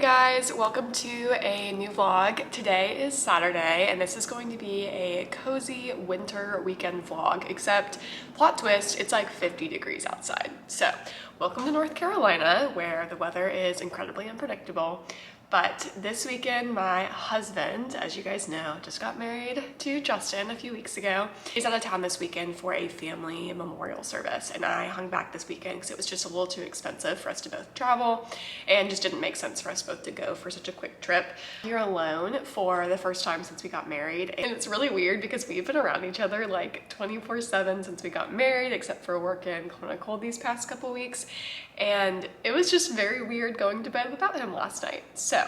Guys, welcome to a new vlog. Today is Saturday and this is going to be a cozy winter weekend vlog, except plot twist, it's like 50 degrees outside. So welcome to North Carolina, where the weather is incredibly unpredictable. But this weekend, my husband, as you guys know, just got married to Justin a few weeks ago. He's out of town this weekend for a family memorial service, and I hung back this weekend because it was just a little too expensive for us to both travel and just didn't make sense for us both to go for such a quick trip. We're alone for the first time since we got married, and it's really weird because we've been around each other like 24/7 since we got married, except for working clinical these past couple weeks. And it was just very weird going to bed without him last night. So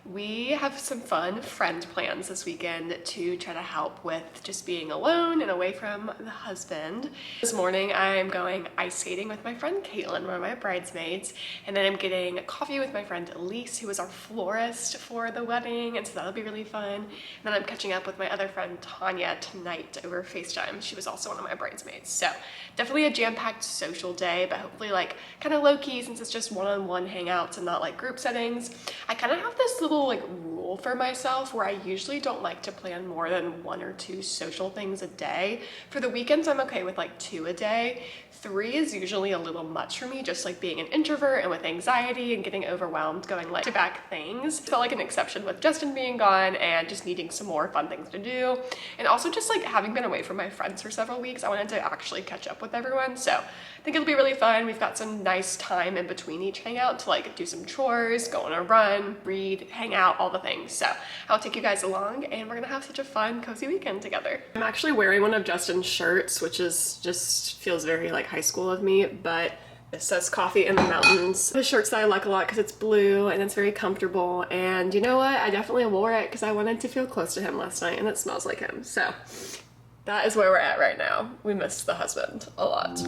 we have some fun friend plans this weekend to try to help with just being alone and away from the husband. This morning I'm going ice skating with my friend Caitlin, one of my bridesmaids, and then I'm getting coffee with my friend Elise, who was our florist for the wedding, and so that'll be really fun. And then I'm catching up with my other friend Tanya tonight over FaceTime. She was also one of my bridesmaids. So definitely a jam-packed social day, but hopefully like kind of low-key since it's just one-on-one hangouts and not like group settings. I kind of have this little like rule for myself where I usually don't like to plan more than 1 or 2 social things a day. For the weekends, I'm okay with like 2 a day. 3 is usually a little much for me, just like being an introvert and with anxiety and getting overwhelmed going like back-to-back things. It felt like an exception with Justin being gone and just needing some more fun things to do. And also just like having been away from my friends for several weeks, I wanted to actually catch up with everyone. So I think it'll be really fun. We've got some nice time in between each hangout to like do some chores, go on a run, read, hang out, all the things. So I'll take you guys along and we're gonna have such a fun, cozy weekend together. I'm actually wearing one of Justin's shirts, which is just feels very like high school of me, but it says Coffee in the Mountains. The shirts that I like a lot because it's blue and it's very comfortable. And you know what? I definitely wore it because I wanted to feel close to him last night and it smells like him. So that is where we're at right now. We missed the husband a lot.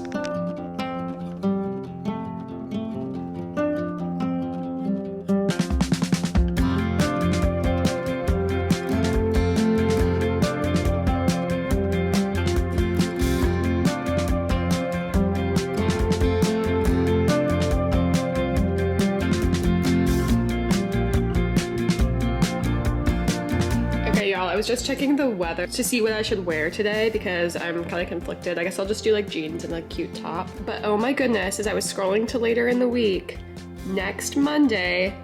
I was just checking the weather to see what I should wear today because I'm kind of conflicted. I guess I'll just do like jeans and a cute top. But oh my goodness, as I was scrolling to later in the week, next Monday,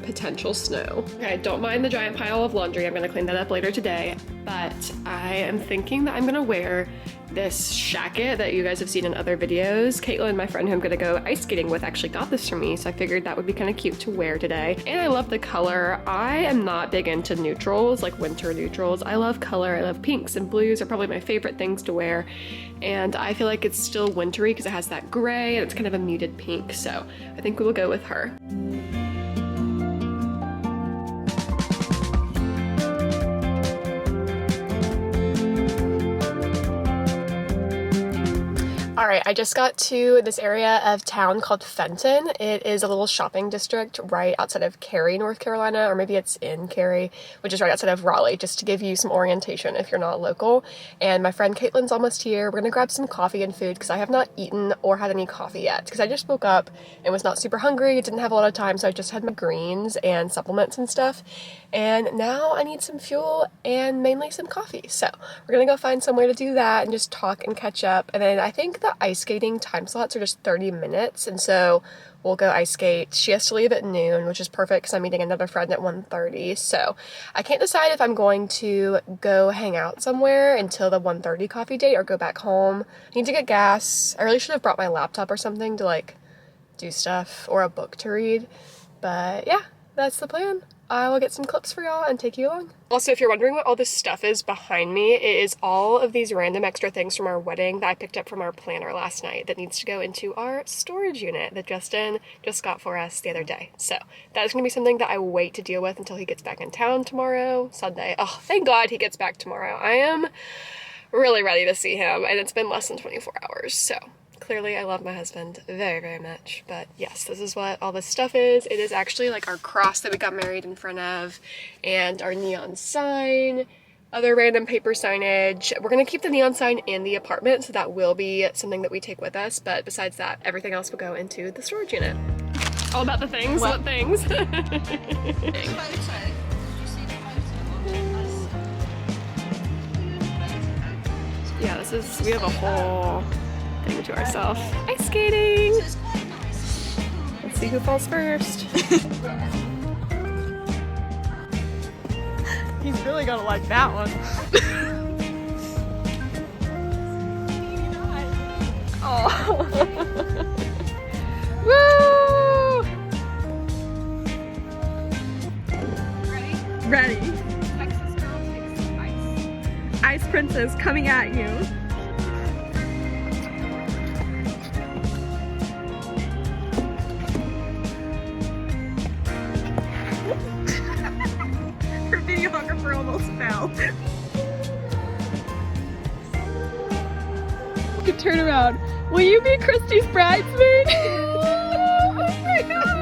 potential snow. Okay, don't mind the giant pile of laundry. I'm gonna clean that up later today. But I am thinking that I'm gonna wear this shacket that you guys have seen in other videos. Caitlin, my friend who I'm gonna go ice skating with, actually got this for me, so I figured that would be kind of cute to wear today. And I love the color. I am not big into neutrals, like winter neutrals. I love color. I love pinks and blues are probably my favorite things to wear. And I feel like it's still wintry because it has that gray and it's kind of a muted pink. So I think we will go with her. All right, I just got to this area of town called Fenton. It is a little shopping district right outside of Cary, North Carolina, or maybe it's in Cary, which is right outside of Raleigh, just to give you some orientation if you're not local. And my friend Caitlin's almost here. We're gonna grab some coffee and food because I have not eaten or had any coffee yet because I just woke up and was not super hungry, didn't have a lot of time, so I just had my greens and supplements and stuff. And now I need some fuel and mainly some coffee. So we're gonna go find somewhere to do that and just talk and catch up. And then I think the ice skating time slots are just 30 minutes, and so we'll go ice skate. She has to leave at noon, which is perfect because I'm meeting another friend at 1:30. So I can't decide if I'm going to go hang out somewhere until the 1:30 coffee date or go back home. I need to get gas. I really should have brought my laptop or something to like do stuff or a book to read. But yeah, that's the plan. I will get some clips for y'all and take you along. Also, if you're wondering what all this stuff is behind me, it is all of these random extra things from our wedding that I picked up from our planner last night that needs to go into our storage unit that Justin just got for us the other day. So that is going to be something that I wait to deal with until he gets back in town tomorrow, Sunday. Oh, thank God he gets back tomorrow. I am really ready to see him, and it's been less than 24 hours, so clearly I love my husband very, very much. But yes, this is what all this stuff is. It is actually like our cross that we got married in front of and our neon sign, other random paper signage. We're gonna keep the neon sign in the apartment, so that will be something that we take with us. But besides that, everything else will go into the storage unit. All about the things? What things? Yeah, we have a whole thing to ourselves. Ice skating! Let's see who falls first. He's really gonna like that one. Oh. Woo! Ready? Texas girl takes ice. Ice princess coming at you. Her videographer almost fell. Good turnaround. Will you be Christy's bridesmaid? Oh my gosh!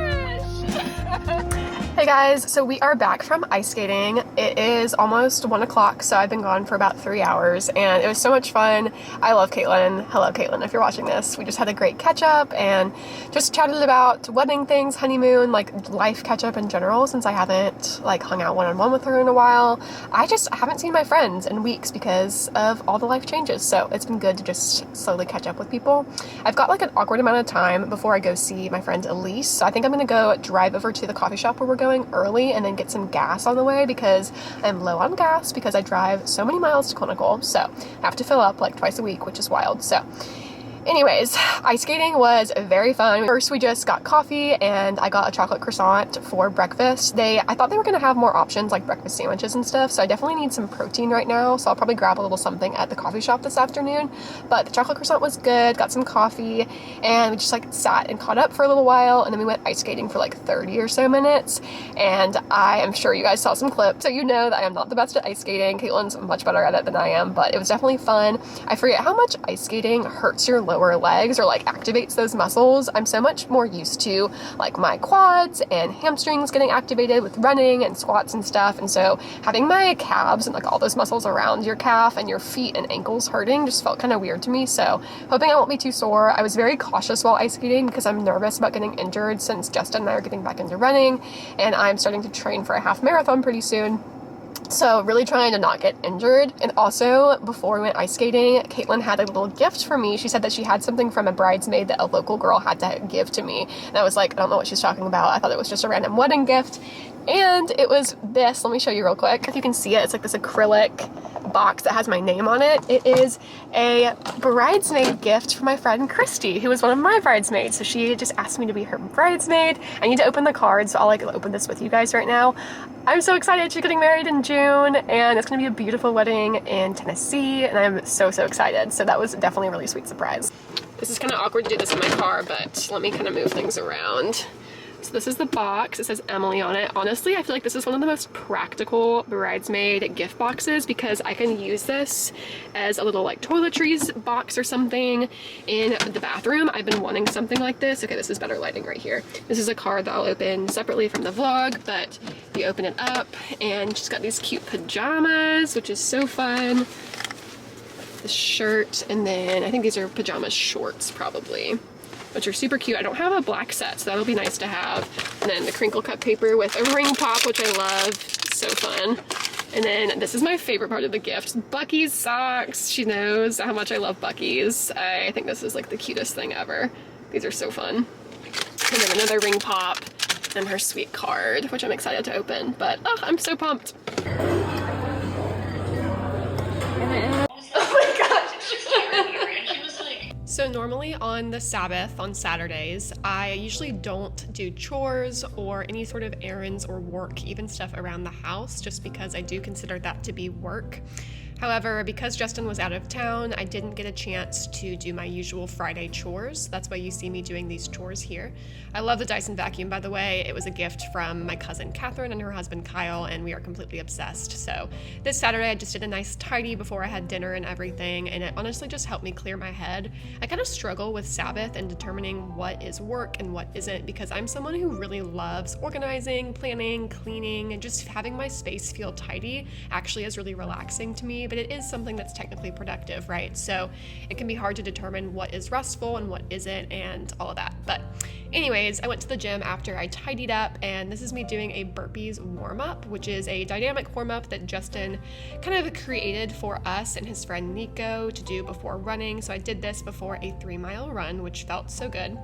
Hey guys, so we are back from ice skating. It is almost 1 o'clock, so I've been gone for about 3 hours, and it was so much fun. I love Caitlin. Hello, Caitlin, if you're watching this. We just had a great catch up and just chatted about wedding things, honeymoon, like life catch up in general, since I haven't like hung out one-on-one with her in a while. I haven't seen my friends in weeks because of all the life changes, so it's been good to just slowly catch up with people. I've got like an awkward amount of time before I go see my friend Elise, so I think I'm gonna go drive over to the coffee shop where we're going early and then get some gas on the way because I'm low on gas because I drive so many miles to Clinical, so I have to fill up like twice a week, which is wild. So anyways, ice skating was very fun. First, we just got coffee and I got a chocolate croissant for breakfast. I thought they were going to have more options like breakfast sandwiches and stuff, so I definitely need some protein right now, so I'll probably grab a little something at the coffee shop this afternoon. But the chocolate croissant was good, got some coffee, and we just like sat and caught up for a little while, and then we went ice skating for like 30 or so minutes, and I am sure you guys saw some clips, so you know that I am not the best at ice skating. Caitlin's much better at it than I am, but it was definitely fun. I forget how much ice skating hurts your lower legs or like activates those muscles. I'm so much more used to like my quads and hamstrings getting activated with running and squats and stuff, and so having my calves and like all those muscles around your calf and your feet and ankles hurting just felt kind of weird to me, so hoping I won't be too sore. I was very cautious while ice skating because I'm nervous about getting injured since Justin and I are getting back into running and I'm starting to train for a half marathon pretty soon. So really trying to not get injured. And also, before we went ice skating, Caitlin had a little gift for me. She said that she had something from a bridesmaid that a local girl had to give to me. And I was like, I don't know what she's talking about. I thought it was just a random wedding gift. And it was this. Let me show you real quick. If you can see it, it's like this acrylic box that has my name on it. It is a bridesmaid gift from my friend Christy, who was one of my bridesmaids. So she just asked me to be her bridesmaid. I need to open the card, so I'll like open this with you guys right now. I'm so excited. She's getting married in June, and it's gonna be a beautiful wedding in Tennessee, and I'm so excited. So that was definitely a really sweet surprise. This is kind of awkward to do this in my car, but let me kind of move things around. So this is the box. It says Emily on it. Honestly, I feel like this is one of the most practical bridesmaid gift boxes because I can use this as a little like toiletries box or something in the bathroom. I've been wanting something like this. Okay, this is better lighting right here. This is a card that I'll open separately from the vlog, but you open it up and she's got these cute pajamas, which is so fun. The shirt, and then I think these are pajama shorts probably, which are super cute. I don't have a black set, so that'll be nice to have. And then the crinkle cut paper with a ring pop, which I love. So fun. And then this is my favorite part of the gift, Bucky's socks. She knows how much I love Bucky's. I think this is like the cutest thing ever. These are so fun. And then another ring pop, and her sweet card, which I'm excited to open. But oh, I'm so pumped. So normally on the Sabbath, on Saturdays, I usually don't do chores or any sort of errands or work, even stuff around the house, just because I do consider that to be work. However, because Justin was out of town, I didn't get a chance to do my usual Friday chores. That's why you see me doing these chores here. I love the Dyson vacuum, by the way. It was a gift from my cousin Catherine and her husband Kyle, and we are completely obsessed. So this Saturday, I just did a nice tidy before I had dinner and everything, and it honestly just helped me clear my head. I kind of struggle with Sabbath and determining what is work and what isn't, because I'm someone who really loves organizing, planning, cleaning, and just having my space feel tidy actually is really relaxing to me. but it is something that's technically productive, right? So it can be hard to determine what is restful and what isn't and all of that. But anyways, I went to the gym after I tidied up, and this is me doing a burpees warm-up, which is a dynamic warm-up that Justin kind of created for us and his friend Nico to do before running. So I did this before a 3-mile run, which felt so good.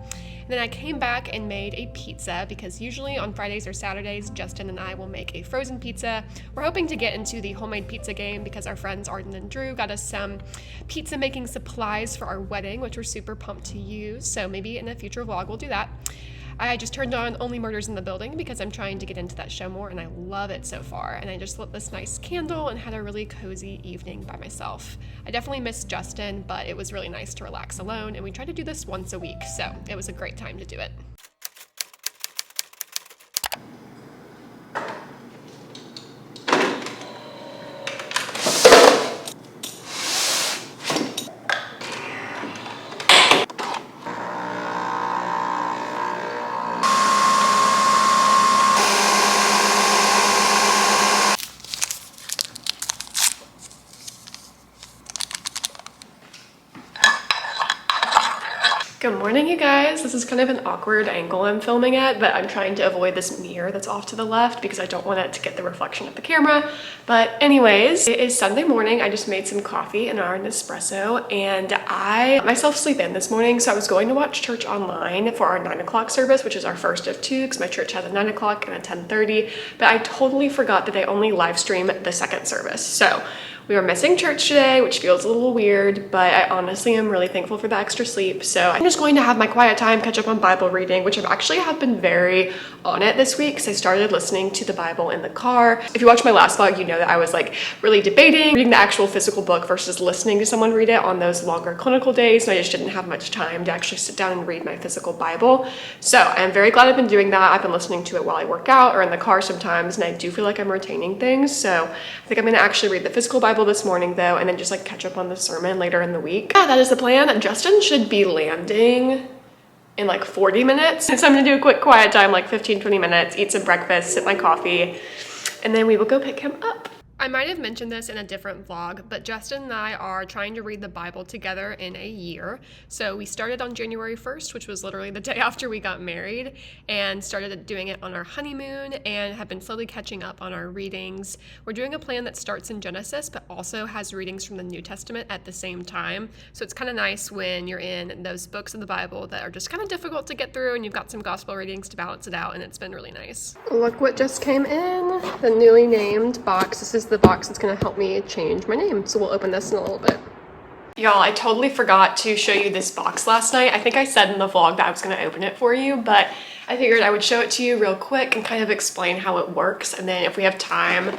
And then I came back and made a pizza, because usually on Fridays or Saturdays, Justin and I will make a frozen pizza. We're hoping to get into the homemade pizza game because our friends Arden and Drew got us some pizza making supplies for our wedding, which we're super pumped to use. So maybe in a future vlog we'll do that. I just turned on Only Murders in the Building because I'm trying to get into that show more, and I love it so far. And I just lit this nice candle and had a really cozy evening by myself. I definitely missed Justin, but it was really nice to relax alone, and we try to do this once a week, so it was a great time to do it. Good morning, you guys. This is kind of an awkward angle I'm filming at, but I'm trying to avoid this mirror that's off to the left because I don't want it to get the reflection of the camera. But anyways, it is Sunday morning. I just made some coffee and an espresso, and I let myself sleep in this morning. So I was going to watch church online for our 9 o'clock service, which is our first of two, because my church has a 9 o'clock and a 10:30, but I totally forgot that they only live stream the second service. So we were missing church today, which feels a little weird, but I honestly am really thankful for the extra sleep. So I'm just going to have my quiet time, catch up on Bible reading, which have been very on it this week because I started listening to the Bible in the car. If you watched my last vlog, you know that I was like really debating reading the actual physical book versus listening to someone read it on those longer clinical days, and I just didn't have much time to actually sit down and read my physical Bible. So I'm very glad I've been doing that. I've been listening to it while I work out or in the car sometimes, and I do feel like I'm retaining things. So I think I'm gonna actually read the physical Bible this morning though, and then just like catch up on the sermon later in the week. Yeah, that is the plan. Justin should be landing in like 40 minutes. So I'm gonna do a quick quiet time, like 15-20 minutes, eat some breakfast, sip my coffee, and then we will go pick him up. I might have mentioned this in a different vlog, but Justin and I are trying to read the Bible together in a year. So we started on January 1st, which was literally the day after we got married, and started doing it on our honeymoon and have been slowly catching up on our readings. We're doing a plan that starts in Genesis, but also has readings from the New Testament at the same time. So it's kind of nice when you're in those books of the Bible that are just kind of difficult to get through, and you've got some gospel readings to balance it out, and it's been really nice. Look what just came in, the newly named box. This is the box that's going to help me change my name. So we'll open this in a little bit. Y'all, I totally forgot to show you this box last night. I think I said in the vlog that I was going to open it for you, but I figured I would show it to you real quick and kind of explain how it works. And then if we have time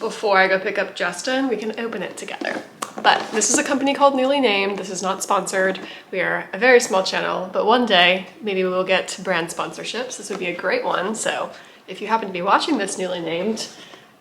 before I go pick up Justin, we can open it together. But this is a company called Newly Named. This is not sponsored. We are a very small channel, but one day maybe we will get brand sponsorships. This would be a great one. So if you happen to be watching this Newly Named,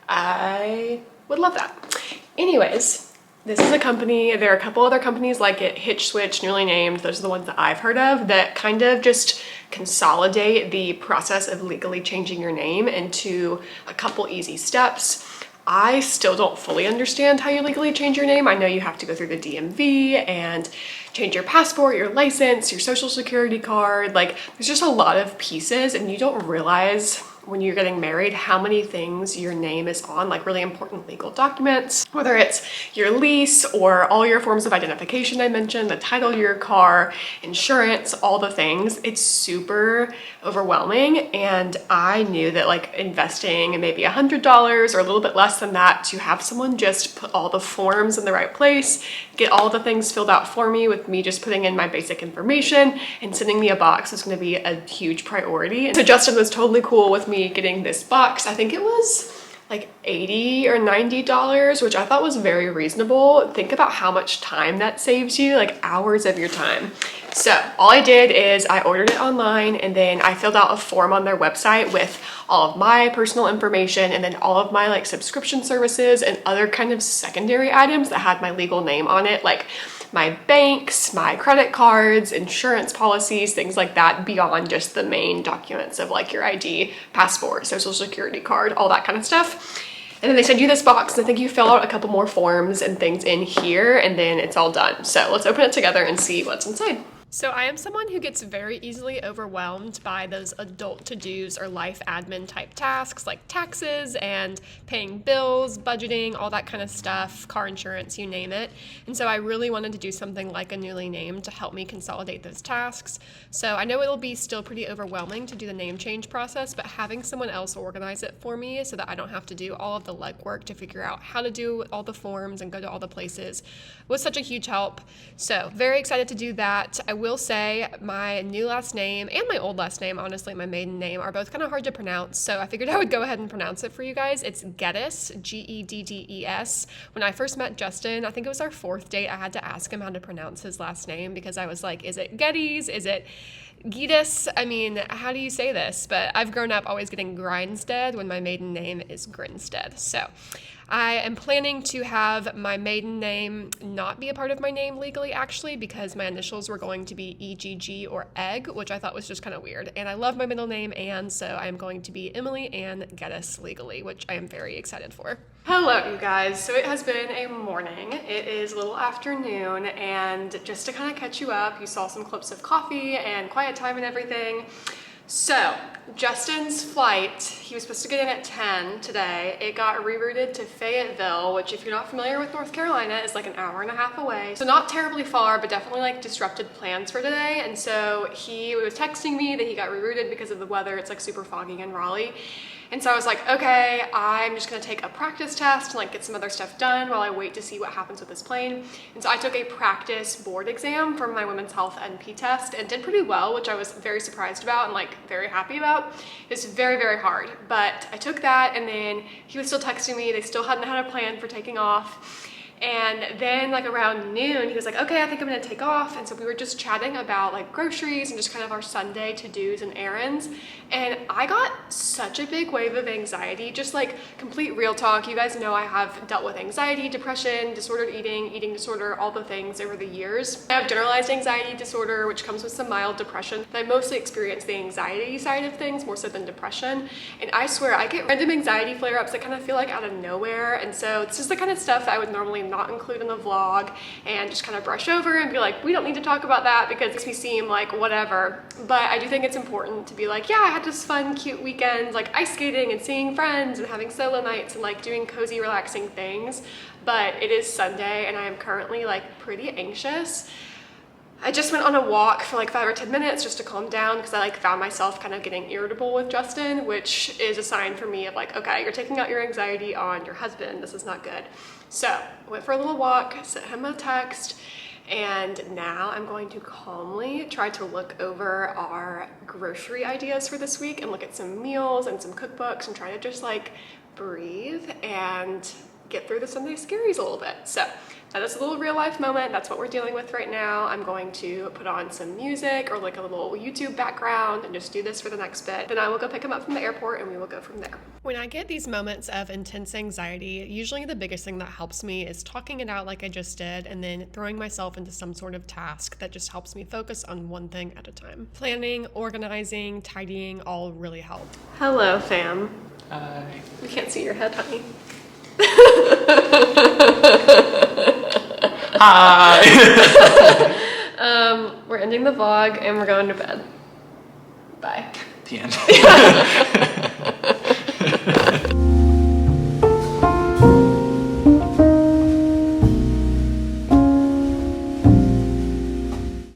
I would love that. Anyways, this is a company, there are a couple other companies like it, Hitch Switch, Newly Named, those are the ones that I've heard of that kind of just consolidate the process of legally changing your name into a couple easy steps. I still don't fully understand how you legally change your name. I know you have to go through the DMV and change your passport, your license, your social security card. Like, there's just a lot of pieces, and you don't realize when you're getting married how many things your name is on, like really important legal documents, whether it's your lease or all your forms of identification I mentioned, the title of your car, insurance, all the things. It's super overwhelming, and I knew that like investing maybe $100 or a little bit less than that to have someone just put all the forms in the right place, get all the things filled out for me with me just putting in my basic information and sending me a box is going to be a huge priority. And so Justin was totally cool with me getting this box. I think it was like $80 or $90, which I thought was very reasonable. Think about how much time that saves you, like hours of your time. So all I did is I ordered it online, and then I filled out a form on their website with all of my personal information and then all of my like subscription services and other kind of secondary items that had my legal name on it, like my banks, my credit cards, insurance policies, things like that, beyond just the main documents of like your ID, passport, social security card, all that kind of stuff. And then they send you this box, and I think you fill out a couple more forms and things in here, and then it's all done. So let's open it together and see what's inside. So I am someone who gets very easily overwhelmed by those adult to-dos or life admin type tasks like taxes and paying bills, budgeting, all that kind of stuff, car insurance, you name it. And so I really wanted to do something like a newly named to help me consolidate those tasks. So I know it'll be still pretty overwhelming to do the name change process, but having someone else organize it for me so that I don't have to do all of the legwork to figure out how to do all the forms and go to all the places was such a huge help. So very excited to do that. I will say my new last name and my old last name, honestly, my maiden name, are both kind of hard to pronounce. So I figured I would go ahead and pronounce it for you guys. It's Geddes, Geddes. When I first met Justin, I think it was our 4th date, I had to ask him how to pronounce his last name because I was like, is it Geddes? Is it Geddes? I mean, how do you say this? But I've grown up always getting Grinstead when my maiden name is Grinstead. So I am planning to have my maiden name not be a part of my name legally, actually, because my initials were going to be EGG or Egg, which I thought was just kind of weird. And I love my middle name, Anne, so I am going to be Emily Ann Geddes legally, which I am very excited for. Hello, you guys. So it has been a morning. It is a little afternoon, and just to kind of catch you up, you saw some clips of coffee and quiet time and everything. So, Justin's flight, he was supposed to get in at 10 today. It got rerouted to Fayetteville, which if you're not familiar with North Carolina, is like an hour and a half away. So not terribly far, but definitely like disrupted plans for today. And so he was texting me that he got rerouted because of the weather. It's like super foggy in Raleigh. And so I was like, okay, I'm just gonna take a practice test and like get some other stuff done while I wait to see what happens with this plane. And so I took a practice board exam for my women's health NP test and did pretty well, which I was very surprised about and like very happy about. It's very, very hard, but I took that, and then he was still texting me. They still hadn't had a plan for taking off. And then like around noon, he was like, okay, I think I'm gonna take off. And so we were just chatting about like groceries and just kind of our Sunday to-dos and errands. And I got such a big wave of anxiety, just like complete real talk. You guys know I have dealt with anxiety, depression, disordered eating, eating disorder, all the things over the years. I have generalized anxiety disorder, which comes with some mild depression. But I mostly experience the anxiety side of things more so than depression. And I swear I get random anxiety flare-ups that kind of feel like out of nowhere. And so this is the kind of stuff that I would normally not include in the vlog and just kind of brush over and be like, we don't need to talk about that because it makes me seem like whatever. But I do think it's important to be like, yeah, I had this fun, cute weekend, like ice skating and seeing friends and having solo nights and like doing cozy, relaxing things. But it is Sunday and I am currently like pretty anxious. I just went on a walk for like 5 or 10 minutes just to calm down because I like found myself kind of getting irritable with Justin, which is a sign for me of like, okay, you're taking out your anxiety on your husband. This is not good. So I went for a little walk, sent him a text, and now I'm going to calmly try to look over our grocery ideas for this week and look at some meals and some cookbooks and try to just like breathe and get through the Sunday scaries a little bit. So that is a little real life moment. That's what we're dealing with right now. I'm going to put on some music or like a little YouTube background and just do this for the next bit. Then I will go pick him up from the airport and we will go from there. When I get these moments of intense anxiety, usually the biggest thing that helps me is talking it out like I just did and then throwing myself into some sort of task that just helps me focus on one thing at a time. Planning, organizing, tidying all really help. Hello, fam. Hi. We can't see your head, honey. Hi. We're ending the vlog and we're going to bed. Bye. The end.